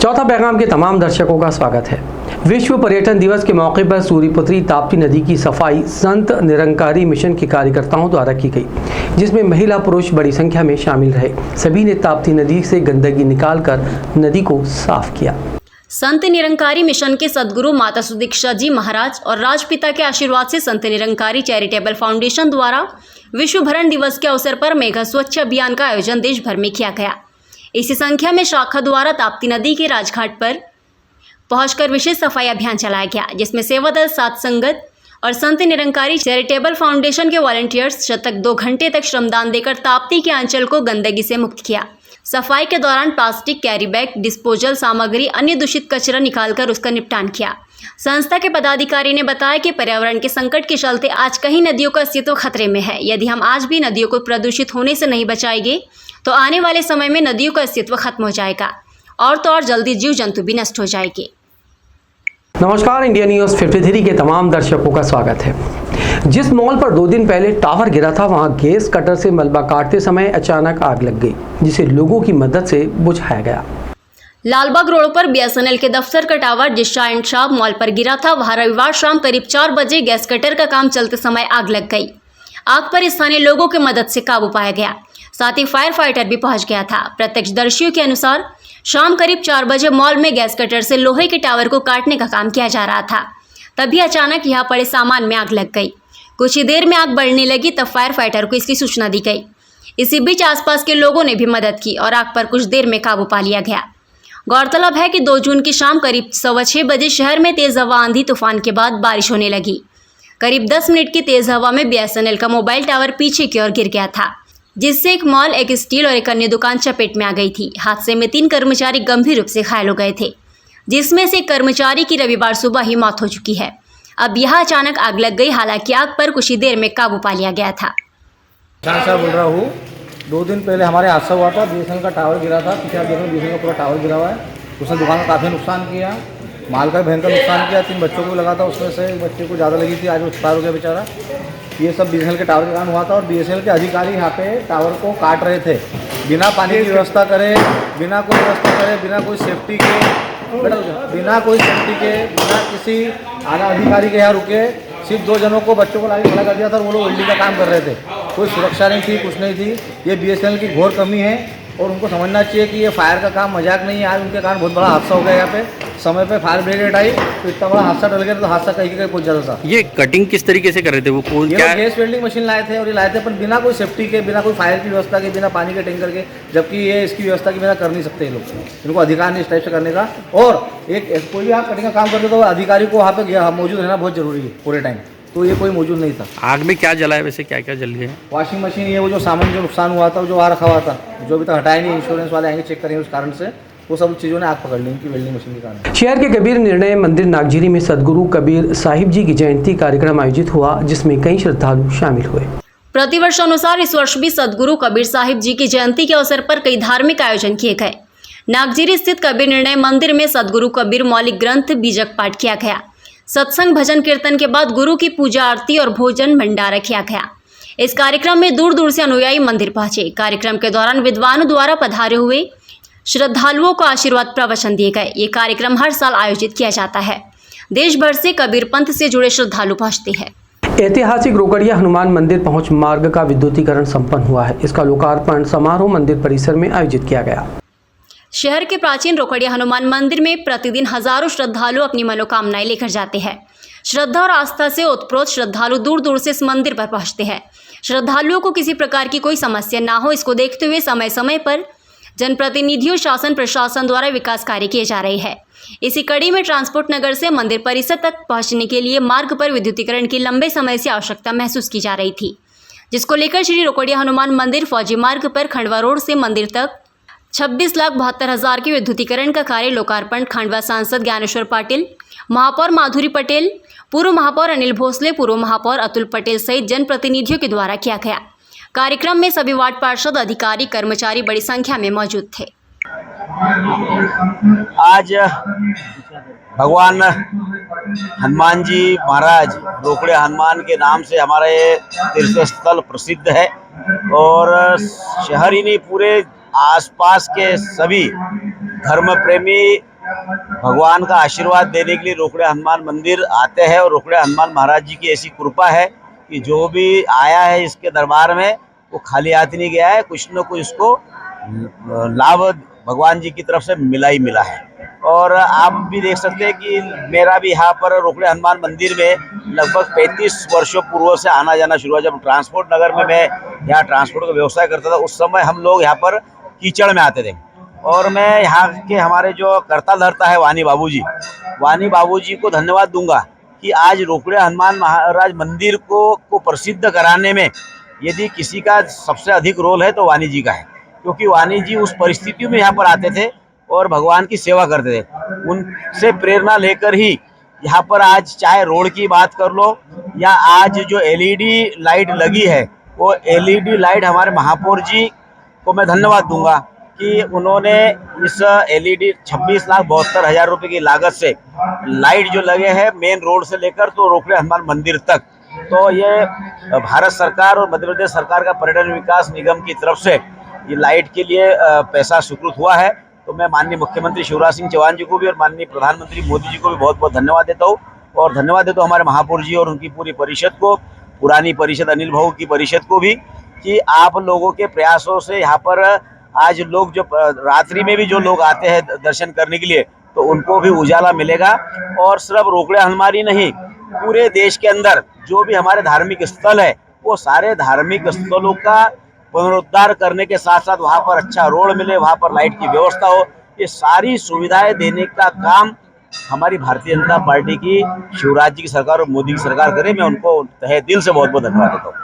चौथा पैगाम के तमाम दर्शकों का स्वागत है। विश्व पर्यटन दिवस के मौके पर सूर्यपुत्री ताप्ती नदी की सफाई संत निरंकारी मिशन के कार्यकर्ताओं द्वारा की गई, जिसमें महिला पुरुष बड़ी संख्या में शामिल रहे। सभी ने ताप्ती नदी से गंदगी निकालकर नदी को साफ किया। संत निरंकारी मिशन के सदगुरु माता सुदीक्षा जी महाराज और राजपिता के आशीर्वाद से संत निरंकारी चैरिटेबल फाउंडेशन द्वारा विश्व भरण दिवस के अवसर पर मेगा स्वच्छ अभियान का आयोजन देश भर में किया गया। इसी संख्या में शाखा द्वारा ताप्ती नदी के राजघाट पर पहुंचकर विशेष सफाई अभियान चलाया गया, जिसमें सेवा दल, सात संगत और संत निरंकारी चैरिटेबल फाउंडेशन के वॉलंटियर्स शतक 2 घंटे तक श्रमदान देकर ताप्ती के अंचल को गंदगी से मुक्त किया। सफाई के दौरान प्लास्टिक, कैरी बैग, डिस्पोजल सामग्री, अन्य दूषित कचरा निकालकर उसका निपटान किया। संस्था के पदाधिकारी ने बताया कि पर्यावरण के संकट के चलते आज कई नदियों का अस्तित्व खतरे में है। यदि हम आज भी नदियों को प्रदूषित होने से नहीं बचाएंगे तो आने वाले समय में नदियों का अस्तित्व खत्म हो जाएगा और तो और जल्दी जीव जंतु भी नष्ट हो जाएंगे। नमस्कार, इंडिया न्यूज़ 53 के तमाम दर्शकों का स्वागत है। जिस मॉल पर 2 दिन पहले टावर गिरा था, वहां गैस कटर से मलबा काटते समय अचानक आग लग गई, जिसे लोगों की मदद से बुझाया गया। लालबाग रोड पर बीएसएनएल के दफ्तर का टावर जिस शाह एंड शाह मॉल पर गिरा था, वहां रविवार शाम करीब 4 बजे गैस कटर का काम चलते समय आग लग गई। आग पर स्थानीय लोगों की मदद से काबू पाया गया, साथ ही फायर फाइटर भी पहुंच गया था। प्रत्यक्षदर्शियों के अनुसार शाम करीब 4 बजे मॉल में गैस कटर से लोहे के टावर को काटने का काम किया जा रहा था। तभी अचानक यहाँ पड़े सामान में आग लग गई। कुछ ही देर में आग बढ़ने लगी, तब फायर फाइटर को इसकी सूचना दी गई। इसी बीच आसपास के लोगों ने भी मदद की और आग पर कुछ देर में काबू पा लिया गया। गौरतलब है कि 2 जून की शाम करीब 6:15 बजे शहर में तेज हवा, आंधी तूफान के बाद बारिश होने लगी। करीब 10 मिनट की तेज हवा में बीएसएनएल का मोबाइल टावर पीछे की ओर गिर गया था, जिससे एक मॉल, एक स्टील और एक अन्य दुकान चपेट में आ गई थी। हादसे में 3 कर्मचारी गंभीर रूप से घायल हो गए थे, जिसमें से एक कर्मचारी की रविवार सुबह ही मौत हो चुकी है। अब यह अचानक आग लग गई, हालांकि आग पर कुछ ही देर में काबू पा लिया गया था। बोल रहा हूँ, 2 दिन पहले हमारे हादसा हुआ था। बीएसएनएल का टावर गिरा था। पीछे आप देख रहे हैं, बीएसएनएल का पूरा टावर गिरा हुआ है। उसने दुकान का काफ़ी नुकसान किया, माल का भयंकर नुकसान किया। 3 बच्चों को लगा था, उसमें से एक बच्चे को ज़्यादा लगी थी, आज वो एक्सपायर हो गया बेचारा। ये सब बीएसएनएल के टावर के कारण हुआ था और बीएसएनएल के अधिकारी यहाँ पे टावर को काट रहे थे, बिना पानी की व्यवस्था करे, बिना कोई व्यवस्था करे, बिना कोई सेफ्टी के, बिना किसी आला अधिकारी के यहाँ रुके। सिर्फ 2 जनों को, बच्चों को लाके खड़ा कर दिया था और वो लोग वेल्डिंग का काम कर रहे थे। कोई सुरक्षा नहीं थी, कुछ नहीं थी। ये बीएसएनएल की घोर कमी है और उनको समझना चाहिए कि ये फायर का काम मजाक नहीं है। आज उनके कारण बहुत बड़ा हादसा हो गया। यहाँ पे समय पे फायर ब्रिगेड आई तो इतना बड़ा हादसा टल गया, तो हादसा कहीं पहुंच जाता था। ये कटिंग किस तरीके से कर रहे थे? वो क्या गैस वेल्डिंग मशीन लाए थे और ये लाए थे, पर बिना कोई सेफ्टी के, बिना कोई फायर की व्यवस्था के, बिना पानी के टैंकर के, जबकि ये इसकी व्यवस्था के बिना कर नहीं सकते। ये लोग, इनको अधिकार नहीं इस टाइप से करने का। और एक कोई भी आप कटिंग का काम करते तो अधिकारी को वहाँ पे मौजूद रहना बहुत जरूरी है पूरे टाइम, तो ये कोई मौजूद नहीं था। आग में क्या जला है वैसे? क्या क्या जल गया? वॉशिंग मशीन, ये वो जो सामान जो नुकसान हुआ था, जो वहाँ रखा हुआ था, जो अभी तक हटाया नहीं, इंश्योरेंस वाले आएंगे चेक करेंगे, उस कारण से वो सब चीज़ों ने आग पकड़ ली इनकी वेल्डिंग मशीन के कारण। शहर के कबीर निर्णय मंदिर नागजीरी में सदगुरु कबीर साहिब जी की जयंती कार्यक्रम आयोजित हुआ, जिसमें कई श्रद्धालु शामिल हुए। प्रतिवर्ष अनुसार इस वर्ष भी सदगुरु कबीर साहिब जी की जयंती के अवसर पर कई धार्मिक आयोजन किए गए। नागजीरी स्थित कबीर निर्णय मंदिर में सदगुरु कबीर मौलिक ग्रंथ बीजक पाठ किया गया। सत्संग, भजन कीर्तन के बाद गुरु की पूजा, आरती और भोजन भंडारा किया गया। इस कार्यक्रम में दूर दूर से अनुयायी मंदिर पहुंचे। कार्यक्रम के दौरान विद्वानों द्वारा पधारे हुए श्रद्धालुओं को आशीर्वाद प्रवचन दिए गए। ये कार्यक्रम हर साल आयोजित किया जाता है। देश भर से कबीर पंथ से जुड़े श्रद्धालु पहुंचते हैं। ऐतिहासिक रोकड़िया हनुमान मंदिर पहुंच मार्ग का विद्युतीकरण संपन्न हुआ है। इसका लोकार्पण समारोह मंदिर परिसर में आयोजित किया गया। शहर के प्राचीन रोकड़िया हनुमान मंदिर में प्रतिदिन हजारों श्रद्धालु अपनी मनोकामनाएं लेकर जाते हैं। श्रद्धा और आस्था से ओतप्रोत श्रद्धालु दूर दूर से इस मंदिर पर पहुंचते हैं। श्रद्धालुओं को किसी प्रकार की कोई समस्या ना हो, इसको देखते हुए समय समय पर जनप्रतिनिधियों, शासन प्रशासन द्वारा विकास कार्य किए जा रहे हैं। इसी कड़ी में ट्रांसपोर्ट नगर से मंदिर परिसर तक पहुंचने के लिए मार्ग पर विद्युतीकरण की लंबे समय से आवश्यकता महसूस की जा रही थी, जिसको लेकर श्री रोकड़िया हनुमान मंदिर फौजी मार्ग पर खंडवा रोड से मंदिर तक 26,72,000 के विद्युतीकरण का कार्य लोकार्पण खंडवा सांसद ज्ञानेश्वर पाटिल, महापौर माधुरी पटेल, पूर्व महापौर अनिल भोसले, पूर्व महापौर अतुल पटेल सहित जनप्रतिनिधियों के द्वारा किया गया। कार्यक्रम में सभी वार्ड पार्षद, अधिकारी, कर्मचारी बड़ी संख्या में मौजूद थे। आज भगवान हनुमान जी महाराज रोकड़े हनुमान के नाम से हमारे तीर्थ स्थल प्रसिद्ध है और शहर ही नहीं पूरे आसपास के सभी धर्म प्रेमी भगवान का आशीर्वाद देने के लिए रोकड़े हनुमान मंदिर आते हैं और रोकड़े हनुमान महाराज जी की ऐसी कृपा है कि जो भी आया है इसके दरबार में वो खाली हाथ नहीं गया है, कुछ न कुछ इसको लाभ भगवान जी की तरफ से मिला ही मिला है। और आप भी देख सकते हैं कि मेरा भी यहाँ पर रोकड़े हनुमान मंदिर में लगभग 35 वर्षों पूर्व से आना जाना शुरू हुआ। जब ट्रांसपोर्ट नगर में मैं यहाँ ट्रांसपोर्ट का व्यवसाय करता था उस समय हम लोग यहाँ पर कीचड़ में आते थे। और मैं यहाँ के हमारे जो करता धरता है वानी बाबूजी को धन्यवाद दूंगा कि आज रोकड़े हनुमान महाराज मंदिर को प्रसिद्ध कराने में यदि किसी का सबसे अधिक रोल है तो वानी जी का है, क्योंकि वानी जी उस परिस्थितियों में यहाँ पर आते थे और भगवान की सेवा करते थे। उनसे प्रेरणा लेकर ही यहाँ पर आज चाहे रोड की बात कर लो या आज जो एलईडी लाइट लगी है वो एलईडी लाइट हमारे महापौर जी को मैं धन्यवाद दूंगा कि उन्होंने इस एलईडी 26,72,000 रुपये की लागत से लाइट जो लगे हैं मेन रोड से लेकर तो रोकड़े हनुमान मंदिर तक, तो ये भारत सरकार और मध्य प्रदेश सरकार का पर्यटन विकास निगम की तरफ से ये लाइट के लिए पैसा स्वीकृत हुआ है। तो मैं माननीय मुख्यमंत्री शिवराज सिंह चौहान जी को भी और माननीय प्रधानमंत्री मोदी जी को भी बहुत बहुत धन्यवाद देता हूँ और धन्यवाद देता हूँ हमारे महापौर जी और उनकी पूरी परिषद को, पुरानी परिषद अनिल भाऊ की परिषद को भी, कि आप लोगों के प्रयासों से यहाँ पर आज लोग जो रात्रि में भी जो लोग आते हैं दर्शन करने के लिए तो उनको भी उजाला मिलेगा। और सिर्फ रोकड़े हनुमान ही नहीं, पूरे देश के अंदर जो भी हमारे धार्मिक स्थल है वो सारे धार्मिक स्थलों का पुनरुद्धार करने के साथ साथ वहाँ पर अच्छा रोड मिले, वहाँ पर लाइट की व्यवस्था हो, ये सारी सुविधाएं देने का काम हमारी भारतीय जनता पार्टी की शिवराज जी की सरकार और मोदी की सरकार करे। मैं उनको तहे दिल से बहुत बहुत धन्यवाद देता हूँ।